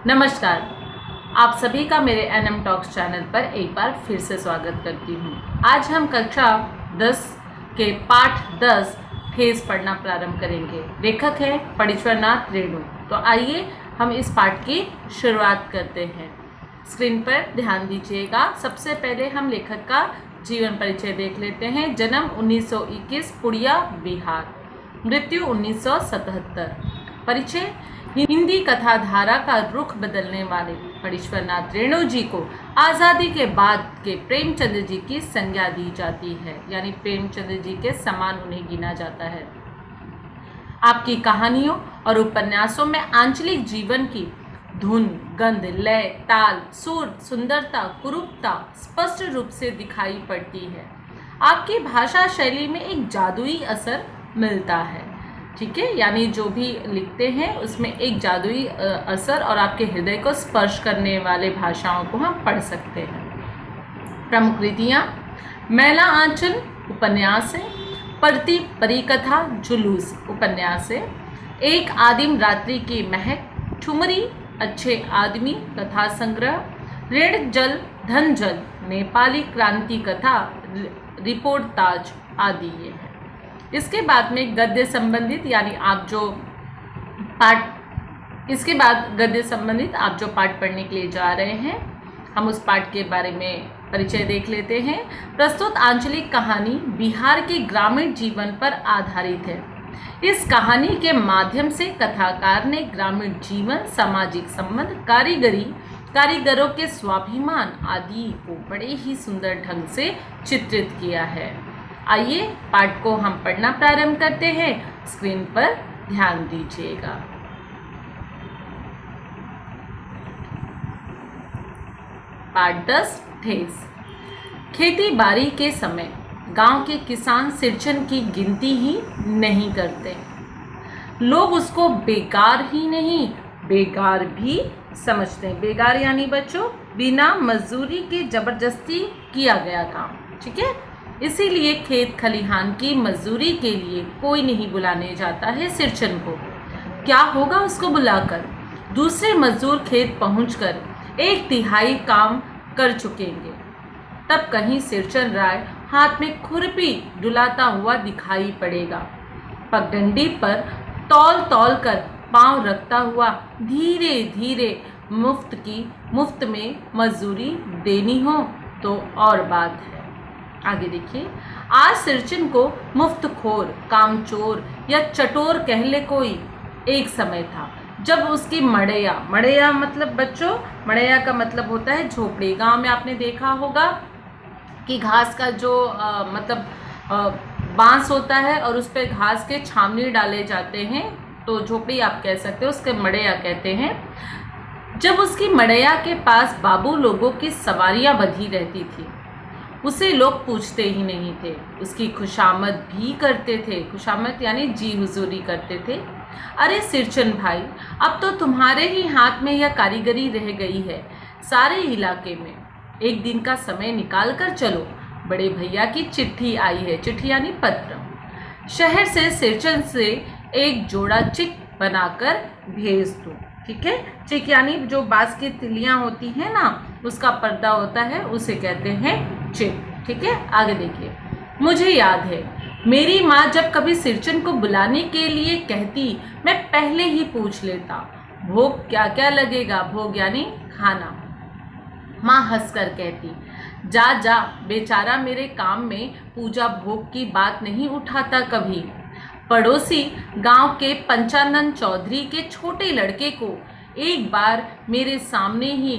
नमस्कार। आप सभी का मेरे एनएम टॉक्स चैनल पर एक बार फिर से स्वागत करती हूँ। आज हम कक्षा 10 के पाठ 10 ठेस पढ़ना प्रारंभ करेंगे। लेखक है फणीश्वरनाथ रेणु। तो आइए हम इस पाठ की शुरुआत करते हैं। स्क्रीन पर ध्यान दीजिएगा। सबसे पहले हम लेखक का जीवन परिचय देख लेते हैं। जन्म 1921 पुड़िया बिहार, मृत्यु 1977। परिचय: हिंदी कथाधारा का रुख बदलने वाले फणीश्वरनाथ रेणु जी को आज़ादी के बाद के प्रेमचंद जी की संज्ञा दी जाती है, यानी प्रेमचंद जी के समान उन्हें गिना जाता है। आपकी कहानियों और उपन्यासों में आंचलिक जीवन की धुन, गंध, लय, ताल, सुर, सुंदरता, कुरूपता स्पष्ट रूप से दिखाई पड़ती है। आपकी भाषा शैली में एक जादुई असर मिलता है। ठीक है, यानी जो भी लिखते हैं उसमें एक जादुई असर और आपके हृदय को स्पर्श करने वाले भाषाओं को हम पढ़ सकते हैं। प्रमुख कृतियाँ: मैला आंचल उपन्यास है, पढ़ती परिकथा जुलूस उपन्यास है, एक आदिम रात्रि की महक, ठुमरी, अच्छे आदमी कथा संग्रह, ऋण जल धन जल, नेपाली क्रांति कथा, रिपोर्ट ताज आदि ये है। इसके बाद में गद्य संबंधित, यानी आप जो पाठ, इसके बाद गद्य संबंधित आप जो पाठ पढ़ने के लिए जा रहे हैं, हम उस पाठ के बारे में परिचय देख लेते हैं। प्रस्तुत आंचलिक कहानी बिहार के ग्रामीण जीवन पर आधारित है। इस कहानी के माध्यम से कथाकार ने ग्रामीण जीवन, सामाजिक संबंध, कारीगरों के स्वाभिमान आदि को बड़े ही सुंदर ढंग से चित्रित किया है। आइए पाठ को हम पढ़ना प्रारंभ करते हैं। स्क्रीन पर ध्यान दीजिएगा। पाठ 10 ठेस। खेती बाड़ी के समय गांव के किसान सिरचन की गिनती ही नहीं करते। लोग उसको बेकार ही नहीं, बेगार भी समझते हैं। बेगार यानी बच्चों बिना मजदूरी के जबरदस्ती किया गया काम। ठीक है, इसीलिए खेत खलिहान की मजदूरी के लिए कोई नहीं बुलाने जाता है सिरचन को। क्या होगा उसको बुलाकर? दूसरे मजदूर खेत पहुंचकर 1/3 काम कर चुकेंगे। तब कहीं सिरचन राय हाथ में खुरपी डुलाता हुआ दिखाई पड़ेगा। पगडंडी पर तौल कर पांव रखता हुआ धीरे धीरे मुफ्त में मजदूरी देनी हो तो और बात है। आगे देखिए। आज सिरचन को मुफ्तखोर, कामचोर या चटोर कह ले कोई। एक समय था जब उसकी मड़ैया मतलब बच्चों, मड़ैया का मतलब होता है झोपड़ी। गांव में आपने देखा होगा कि घास का जो बांस होता है और उस पर घास के छावनी डाले जाते हैं, तो झोपड़ी आप कह सकते हो, उसके मड़ैया कहते हैं। जब उसकी मड़ैया के पास बाबू लोगों की सवारियां बंधी रहती थी, उसे लोग पूछते ही नहीं थे, उसकी खुशामद भी करते थे। खुशामद यानी जी हुजूरी करते थे। अरे सिरचन भाई, अब तो तुम्हारे ही हाथ में यह कारीगरी रह गई है सारे इलाके में। एक दिन का समय निकाल कर चलो, बड़े भैया की चिट्ठी आई है। चिट्ठी यानी पत्र। शहर से सिरचन से एक जोड़ा चिक बनाकर भेज दो। ठीक है, चिक यानी जो बांस की तिलियां होती हैं ना, उसका पर्दा होता है, उसे कहते हैं चिक। ठीक है, आगे देखिए। मुझे याद है मेरी माँ जब कभी सिरचन को बुलाने के लिए कहती, मैं पहले ही पूछ लेता, भोग क्या क्या लगेगा? भोग यानी खाना। माँ हंसकर कहती, जा जा, बेचारा मेरे काम में पूजा भोग की बात नहीं उठाता कभी। पड़ोसी गांव के पंचानन चौधरी के छोटे लड़के को एक बार मेरे सामने ही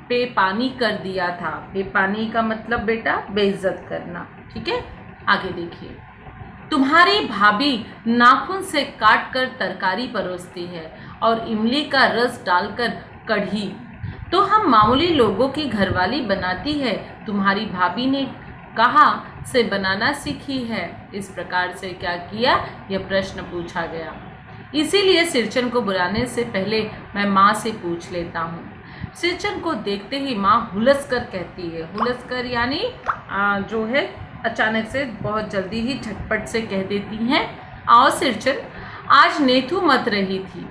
बेपानी कर दिया था। बेपानी का मतलब बेटा बेइज्जत करना। ठीक है, आगे देखिए। तुम्हारी भाभी नाखून से काट कर तरकारी परोसती है और इमली का रस डालकर कढ़ी तो हम मामूली लोगों की घरवाली बनाती है। तुम्हारी भाभी ने कहाँ से बनाना सीखी है? इस प्रकार से क्या किया, यह प्रश्न पूछा गया। इसीलिए सिरचन को बुलाने से पहले मैं माँ से पूछ लेता हूँ। सिरचन को देखते ही माँ हुलस कर कहती है। हुलस कर यानी जो है अचानक से, बहुत जल्दी ही झटपट से कह देती हैं, आओ सिरचन, आज नेथू मत रही थी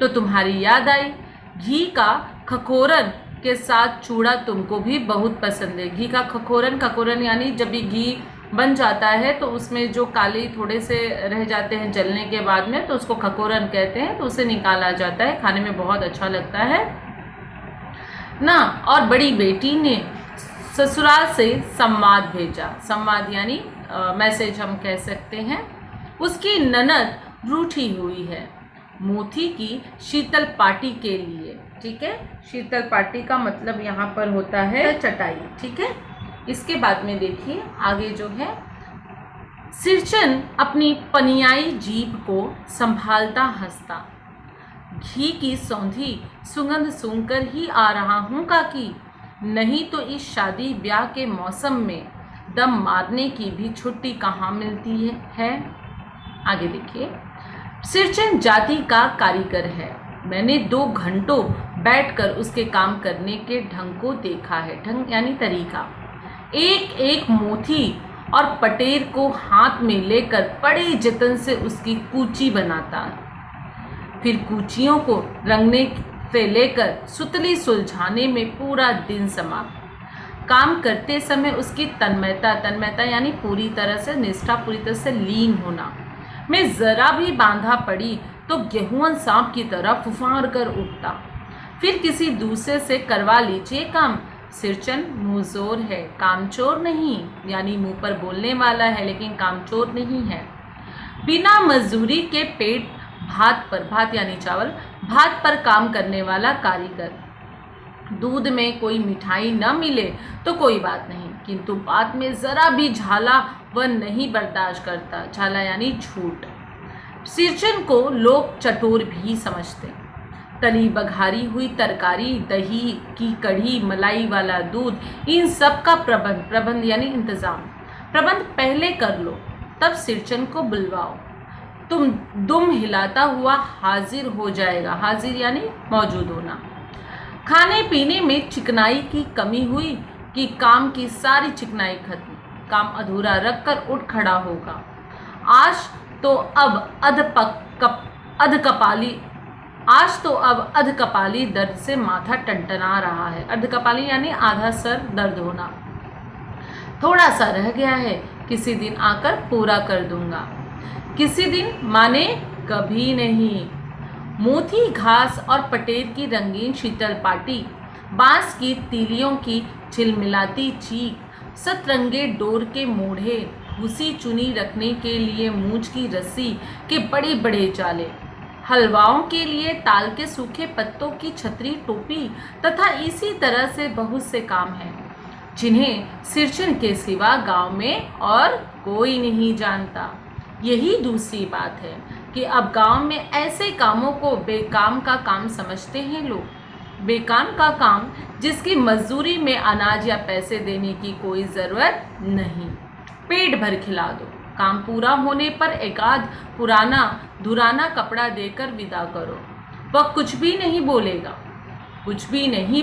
तो तुम्हारी याद आई। घी का खखोरन के साथ चूड़ा तुमको भी बहुत पसंद है। घी का खखोरन, खखोरन यानी जब भी घी बन जाता है तो उसमें जो काले थोड़े से रह जाते हैं जलने के बाद में, तो उसको खखोरन कहते हैं। तो उसे निकाला जाता है, खाने में बहुत अच्छा लगता है ना। और बड़ी बेटी ने ससुराल से संवाद भेजा। संवाद यानी मैसेज हम कह सकते हैं। उसकी ननद रूठी हुई है मोती की शीतल पाटी के लिए। ठीक है, शीतल पाटी का मतलब यहाँ पर होता है चटाई। ठीक है, इसके बाद में देखिए आगे जो है, सिरचन अपनी पनियाई जीभ को संभालता हंसता, घी की सौंधी सुगंध सूंघकर ही आ रहा हूँ काकी, नहीं तो इस शादी ब्याह के मौसम में दम मारने की भी छुट्टी कहाँ मिलती है। आगे देखिए, सिरचन जाति का कारीगर है। मैंने 2 घंटों बैठकर उसके काम करने के ढंग को देखा है। ढंग यानी तरीका। एक एक मोती और पटेर को हाथ में लेकर बड़े जतन से उसकी कूची बनाता, फिर कूचियों को रंगने से लेकर सुतली सुलझाने में पूरा दिन समाप्त। काम करते समय उसकी तन्मयता यानी पूरी तरह से निष्ठा, पूरी तरह से लीन होना में जरा भी बांधा पड़ी तो गेहूं सांप की तरह फुफार कर उठता। फिर किसी दूसरे से करवा लीजिए काम। सिरचन मुंहजोर है, कामचोर नहीं, यानी मुंह पर बोलने वाला है लेकिन कामचोर नहीं है। बिना मजदूरी के पेट भात पर, भात यानी चावल, भात पर काम करने वाला कारीगर। दूध में कोई मिठाई न मिले तो कोई बात नहीं, किंतु बात में जरा भी झाला वह नहीं बर्दाश्त करता। झाला यानी झूठ। सिरचन को लोग चटोर भी समझते। तली बघारी हुई तरकारी, दही की कढ़ी, मलाई वाला दूध, इन सब का प्रबंध यानी इंतजाम, प्रबंध पहले कर लो, तब सिरचन को बुलवाओ। तुम दुम हिलाता हुआ हाजिर हो जाएगा। हाजिर यानी मौजूद होना। खाने पीने में चिकनाई की कमी हुई कि काम की सारी चिकनाई खत्म, काम अधूरा रखकर उठ खड़ा होगा। आज तो अब अधकपाली दर्द से माथा टनटना रहा है। अधकपाली यानी आधा सर दर्द होना। थोड़ा सा रह गया है, किसी दिन आकर पूरा कर दूंगा। किसी दिन माने कभी नहीं। मोती घास और पटेर की रंगीन शीतल पाटी, बांस की तीलियों की झिलमिलाती चीख, सतरंगे डोर के मोढ़े, भूसी चुनी रखने के लिए मूंछ की रस्सी के बड़े बड़े जाले, हलवाओं के लिए ताल के सूखे पत्तों की छतरी टोपी तथा इसी तरह से बहुत से काम हैं जिन्हें सिरचन के सिवा गांव में और कोई नहीं जानता। यही दूसरी बात है कि अब गांव में ऐसे कामों को बेकाम का काम समझते हैं लोग। बेकाम का काम जिसकी मजदूरी में अनाज या पैसे देने की कोई ज़रूरत नहीं, पेट भर खिला दो। काम पूरा होने पर एकाध पुराना धुराना कपड़ा देकर विदा करो। वह कुछ भी नहीं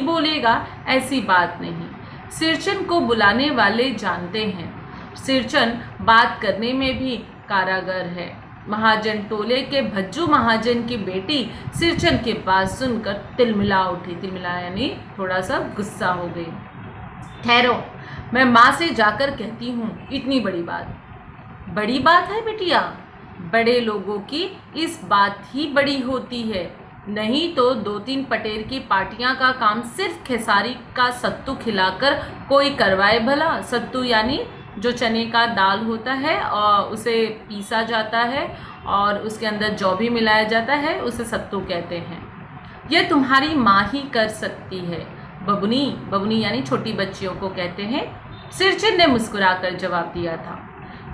बोलेगा, ऐसी बात नहीं। सिरचन को बुलाने वाले जानते हैं। सिरचन बात करने में भी कारागर है। महाजन टोले के भज्जू महाजन की बेटी सिरचन की बात सुनकर तिलमिला उठी। तिलमिला यानी थोड़ा सा गुस्सा हो गई। ठहरो, मैं माँ से जाकर कहती हूँ। इतनी बड़ी बात है बिटिया। बड़े लोगों की इस बात ही बड़ी होती है, नहीं तो 2-3 पटेर की पार्टियां का काम सिर्फ खेसारी का सत्तू खिलाकर कोई करवाए भला। सत्तू यानी जो चने का दाल होता है और उसे पीसा जाता है और उसके अंदर जौ भी मिलाया जाता है, उसे सत्तू कहते हैं। यह तुम्हारी माँ ही कर सकती है। बबुनी यानी छोटी बच्चियों को कहते हैं। सिरचन ने मुस्कुराकर जवाब दिया था।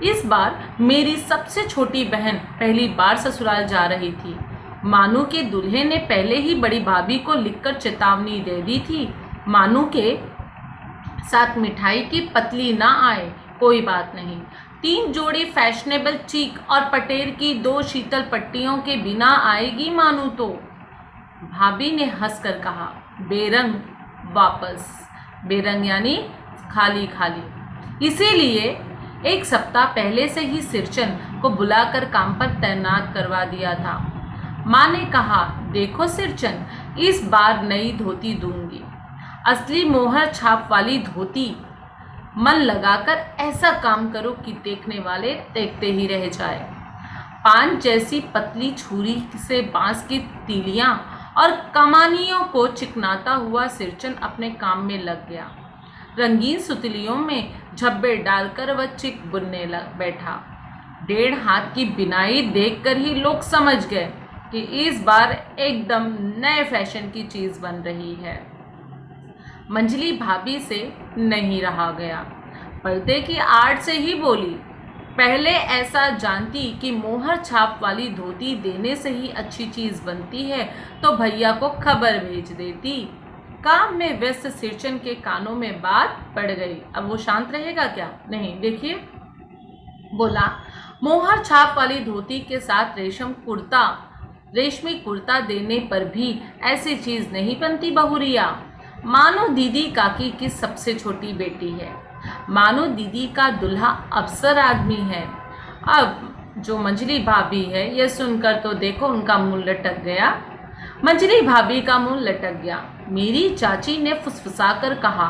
इस बार मेरी सबसे छोटी बहन पहली बार ससुराल जा रही थी। मानू के दूल्हे ने पहले ही बड़ी भाभी को लिखकर चेतावनी दे दी थी, मानू के साथ मिठाई की पतली ना आए, कोई बात नहीं। 3 जोड़ी फैशनेबल चीक और पटेर की 2 शीतल पट्टियों के बिना आएगी मानू तो। भाभी ने हंसकर कहा, बेरंग वापस। बेरंग यानी खाली खाली। इसीलिए 1 सप्ताह पहले से ही सिरचन को बुलाकर काम पर तैनात करवा दिया था। माँ ने कहा, देखो सिरचन, इस बार नई धोती दूंगी, असली मोहर छाप वाली धोती। मन लगाकर ऐसा काम करो कि देखने वाले देखते ही रह जाए। पान जैसी पतली छुरी से बांस की तीलियां और कमानियों को चिकनाता हुआ सिरचन अपने काम में लग गया। रंगीन सुतलियों में झब्बे डालकर वह चिक बुनने बैठा। 1.5 हाथ की बिनाई देखकर ही लोग समझ गए कि इस बार एकदम नए फैशन की चीज बन रही है। मंजली भाभी से नहीं रहा गया, पर्दे की आड़ से ही बोली, पहले ऐसा जानती कि मोहर छाप वाली धोती देने से ही अच्छी चीज बनती है तो भैया को खबर भेज देती। काम में व्यस्त सिरचन के कानों में बात पड़ गई। अब वो शांत रहेगा क्या? नहीं, देखिए, बोला, मोहर छाप वाली धोती के साथ रेशमी कुर्ता देने पर भी ऐसी चीज नहीं बनती बहुरिया। मानो दीदी काकी की सबसे छोटी बेटी है, मानो दीदी का दूल्हा अफसर आदमी है। अब जो मंजली भाभी है यह सुनकर तो देखो उनका मुंह लटक गया। मंजली भाभी का मुंह लटक गया। मेरी चाची ने फुसफुसाकर कहा,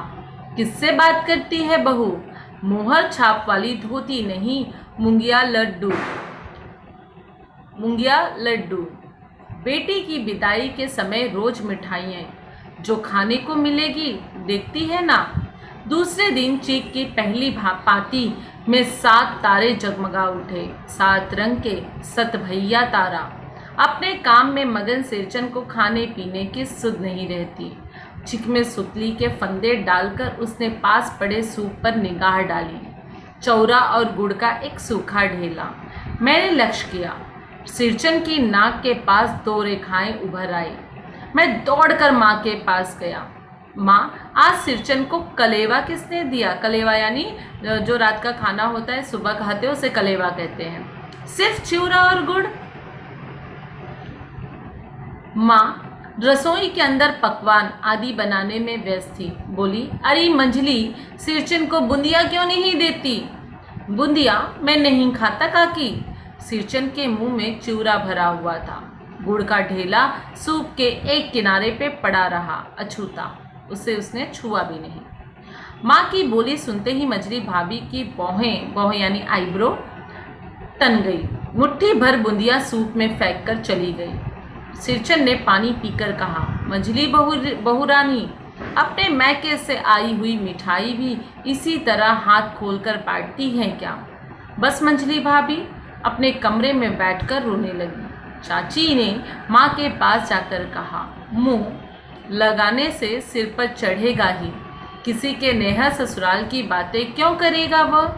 किससे बात करती है बहू? मोहर छाप वाली धोती नहीं, मुंगिया लड्डू। बेटी की विदाई के समय रोज मिठाइयाँ जो खाने को मिलेगी, देखती है ना। दूसरे दिन चीक की पहली पाती में 7 तारे जगमगा उठे। 7 रंग के 7 भैया तारा। अपने काम में मगन सिरचन को खाने पीने की सुध नहीं रहती। चिक में सुतली के फंदे डालकर उसने पास पड़े सूप पर निगाह डाली। चौरा और गुड़ का एक सूखा ढेला। मैंने लक्ष्य किया, सिरचन की नाक के पास 2 रेखाएं उभर आई। मैं दौड़कर माँ के पास गया। माँ, आज सिरचन को कलेवा किसने दिया? कलेवा यानी जो रात का खाना होता है, सुबह खाते हैं, उसे कलेवा कहते हैं। सिर्फ चिवड़ा और गुड़? माँ रसोई के अंदर पकवान आदि बनाने में व्यस्त थी। बोली, अरे मंजली, सिरचन को बूंदिया क्यों नहीं देती? बूंदिया मैं नहीं खाता काकी। सिरचन के मुंह में चिवड़ा भरा हुआ था। गुड़ का ढेला सूप के एक किनारे पे पड़ा रहा अछूता, उसे उसने छुआ भी नहीं। माँ की बोली सुनते ही मंजली भाभी की बाहें यानी आईब्रो तन गई। मुट्ठी भर बूंदिया सूप में फेंक कर चली गई। सिरचन ने पानी पीकर कहा, मंजली बहुरानी, अपने मैके से आई हुई मिठाई भी इसी तरह हाथ खोलकर बांटती हैं क्या? बस मंजली भाभी अपने कमरे में बैठकर रोने लगी। चाची ने माँ के पास जाकर कहा, मुंह लगाने से सिर पर चढ़ेगा ही, किसी के नेहा ससुराल की बातें क्यों करेगा वह?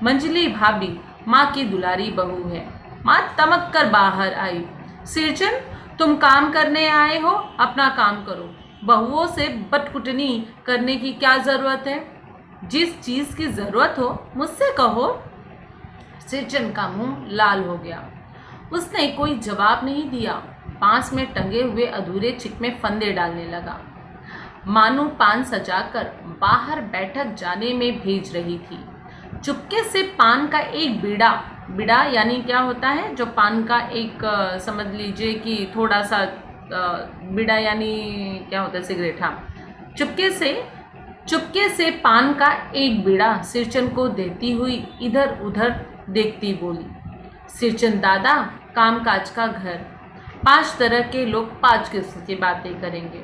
मंजली भाभी माँ की दुलारी बहू है। माँ तमक कर बाहर आई। सिरचन, तुम काम करने आए हो, अपना काम करो। बहुओं से बटकुटनी करने की क्या ज़रूरत है? जिस चीज़ की ज़रूरत हो मुझसे कहो। सिरचन का मुंह लाल हो गया। उसने कोई जवाब नहीं दिया। बांस में टंगे हुए अधूरे चिक में फंदे डालने लगा। मानो पान सजाकर बाहर बैठक जाने में भेज रही थी। चुपके से पान का एक बीड़ा यानी क्या होता है, जो पान का एक समझ लीजिए कि थोड़ा सा बीड़ा यानी क्या होता है, सिगरेट। हाँ, चुपके से पान का एक बीड़ा सिरचन को देती हुई इधर उधर देखती बोली, सिरचन दादा, कामकाज का घर, 5 तरह के लोग 5 किस्म की बातें करेंगे।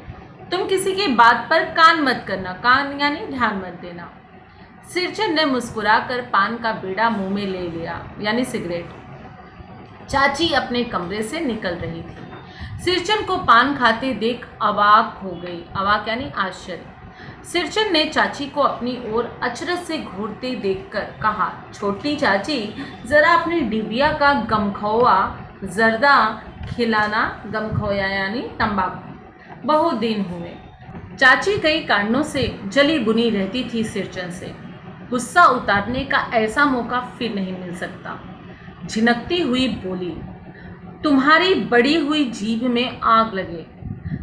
तुम किसी की बात पर कान मत करना, कान यानी ध्यान मत देना। सिरचन ने मुस्कुराकर पान का बीड़ा मुंह में ले लिया, यानी सिगरेट। चाची अपने कमरे से निकल रही थी। सिरचन को पान खाते देख अवाक हो गई। अवाक यानी आश्चर्य। सिरचन ने चाची को अपनी ओर अचरज से घूरते देखकर कहा, छोटी चाची, जरा अपनी डिबिया का गमखोआ जर्दा खिलाना। गमखोया यानी तंबाकू। बहुत दिन हुए। चाची कई कारणों से जली बुनी रहती थी सिरचन से। गुस्सा उतारने का ऐसा मौका फिर नहीं मिल सकता। झिनकती हुई बोली, तुम्हारी बड़ी हुई जीभ में आग लगे,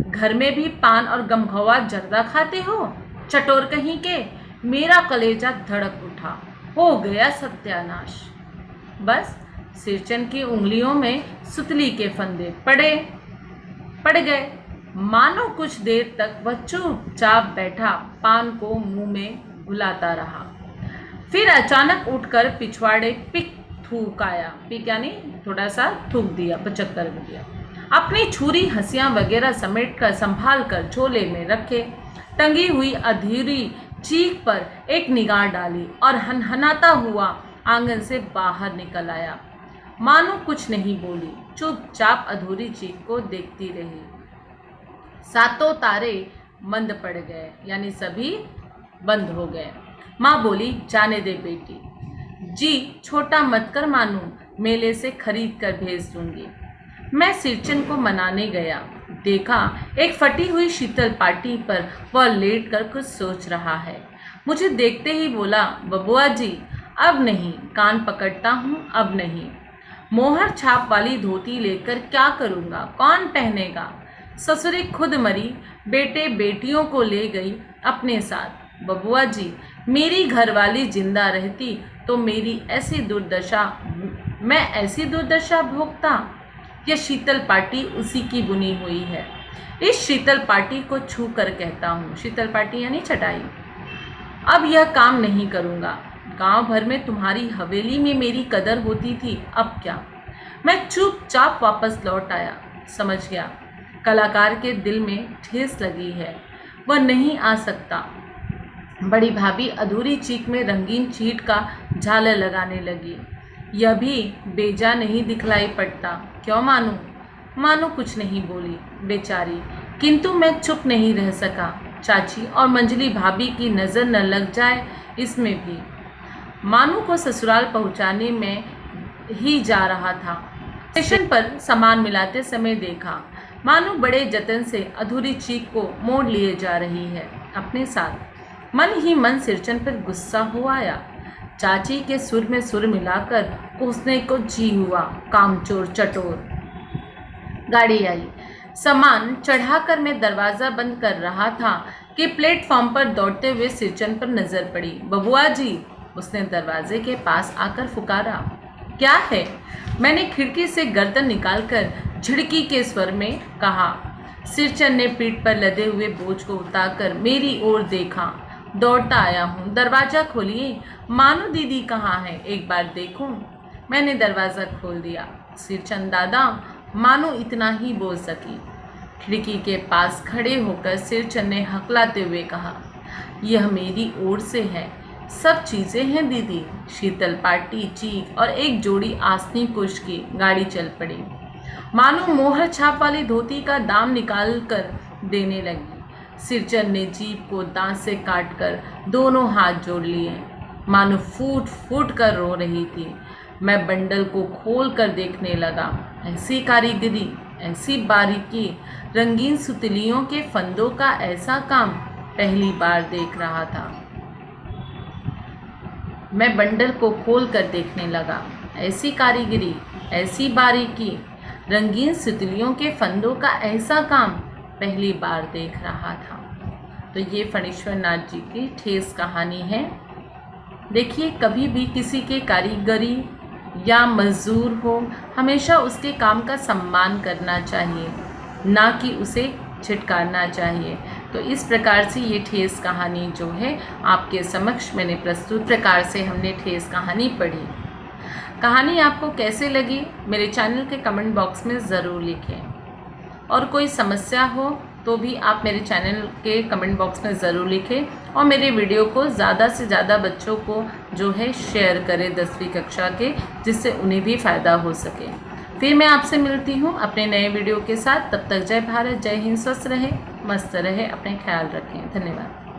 घर में भी पान और गमखवा जर्दा खाते हो, चटोर कहीं के। मेरा कलेजा धड़क उठा। हो गया सत्यानाश। बस सिरचन की उंगलियों में सुतली के फंदे पड़ गए। मानो कुछ देर तक वह चुपचाप बैठा पान को मुंह में घुलाता रहा। फिर अचानक उठकर पिछवाड़े पिक थूकाया। पिक यानी थोड़ा सा थूक दिया, पचक कर दिया। अपनी छुरी हंसियां वगैरह समेट कर संभाल कर झोले में रखे टंगी हुई अधूरी चीख पर एक निगाह डाली और हनहनाता हुआ आंगन से बाहर निकल आया। मानो कुछ नहीं बोली, चुपचाप अधूरी चीख को देखती रही। सातों तारे मंद पड़ गए, यानी सभी बंद हो गए। माँ बोली, जाने दे बेटी, जी छोटा मत कर मानू, मेले से खरीद कर भेज दूंगी। मैं सिरचन को मनाने गया, देखा एक फटी हुई शीतल पाटी पर वह लेट कर कुछ सोच रहा है। मुझे देखते ही बोला, बबुआ जी अब नहीं, कान पकड़ता हूँ, अब नहीं। मोहर छाप वाली धोती लेकर क्या करूँगा, कौन पहनेगा? ससुरी खुद मरी, बेटे बेटियों को ले गई अपने साथ। बबुआ जी मेरी घरवाली जिंदा रहती तो मेरी ऐसी दुर्दशा, मैं ऐसी दुर्दशा भोगता। यह शीतल पाटी उसी की बुनी हुई है। इस शीतल पाटी को छू कर कहता हूँ, शीतल पाटी यानी चटाई, अब यह काम नहीं करूँगा। गांव भर में तुम्हारी हवेली में मेरी कदर होती थी, अब क्या? मैं चुपचाप वापस लौट आया। समझ गया कलाकार के दिल में ठेस लगी है, वह नहीं आ सकता। बड़ी भाभी अधूरी चीख में रंगीन चीट का झालर लगाने लगी। यह भी बेजा नहीं दिखलाई पड़ता, क्यों मानू? मानू कुछ नहीं बोली बेचारी, किंतु मैं चुप नहीं रह सका। चाची और मंजली भाभी की नज़र न लग जाए इसमें भी। मानू को ससुराल पहुंचाने में ही जा रहा था। स्टेशन पर सामान मिलाते समय देखा मानू बड़े जतन से अधूरी चीख को मोड़ लिए जा रही है अपने साथ। मन ही मन सिरचन पर गुस्सा हो आया। चाची के सुर में सुर मिलाकर कोसने को जी हुआ, कामचोर चटोर। गाड़ी आई, सामान चढ़ाकर मैं दरवाज़ा बंद कर रहा था कि प्लेटफॉर्म पर दौड़ते हुए सिरचन पर नज़र पड़ी। बबुआ जी, उसने दरवाजे के पास आकर पुकारा। क्या है? मैंने खिड़की से गर्दन निकालकर झिड़की के स्वर में कहा। सिरचन ने पीठ पर लदे हुए बोझ को उतारकर मेरी ओर देखा। दौड़ता आया हूँ, दरवाज़ा खोलिए। मानू दीदी कहाँ है, एक बार देखूँ। मैंने दरवाज़ा खोल दिया। सिरचन दादा, मानू इतना ही बोल सकी। खिड़की के पास खड़े होकर सिरचन ने हकलाते हुए कहा, यह मेरी ओर से है, सब चीज़ें हैं दीदी। शीतल पाटी, चीख और एक जोड़ी आसनी कुश की। गाड़ी चल पड़ी। मानू मोहर छाप वाली धोती का दाम निकाल कर देने लगी। सिरचन ने जीभ को दांत से काटकर दोनों हाथ जोड़ लिए। मानू फूट फूट कर रो रही थी। मैं बंडल को खोल कर देखने लगा। ऐसी कारीगरी, ऐसी बारीकी, रंगीन सुतलियों के फंदों का ऐसा काम पहली बार देख रहा था। मैं बंडल को खोल कर देखने लगा। ऐसी कारीगरी, ऐसी बारीकी, रंगीन सुतलियों के फंदों का ऐसा काम पहली बार देख रहा था। तो ये फणीश्वर नाथ जी की ठेस कहानी है। देखिए, कभी भी किसी के कारीगरी या मजदूर हो, हमेशा उसके काम का सम्मान करना चाहिए, ना कि उसे छिटकारना चाहिए। तो इस प्रकार से ये ठेस कहानी जो है आपके समक्ष मैंने प्रस्तुत प्रकार से हमने ठेस कहानी पढ़ी। कहानी आपको कैसे लगी मेरे चैनल के कमेंट बॉक्स में ज़रूर लिखें, और कोई समस्या हो तो भी आप मेरे चैनल के कमेंट बॉक्स में ज़रूर लिखें, और मेरे वीडियो को ज़्यादा से ज़्यादा बच्चों को जो है शेयर करें 10वीं कक्षा के, जिससे उन्हें भी फ़ायदा हो सके। फिर मैं आपसे मिलती हूँ अपने नए वीडियो के साथ। तब तक जय भारत, जय हिंद, स्वस्थ रहे, मस्त रहे, अपने ख्याल रखें। धन्यवाद।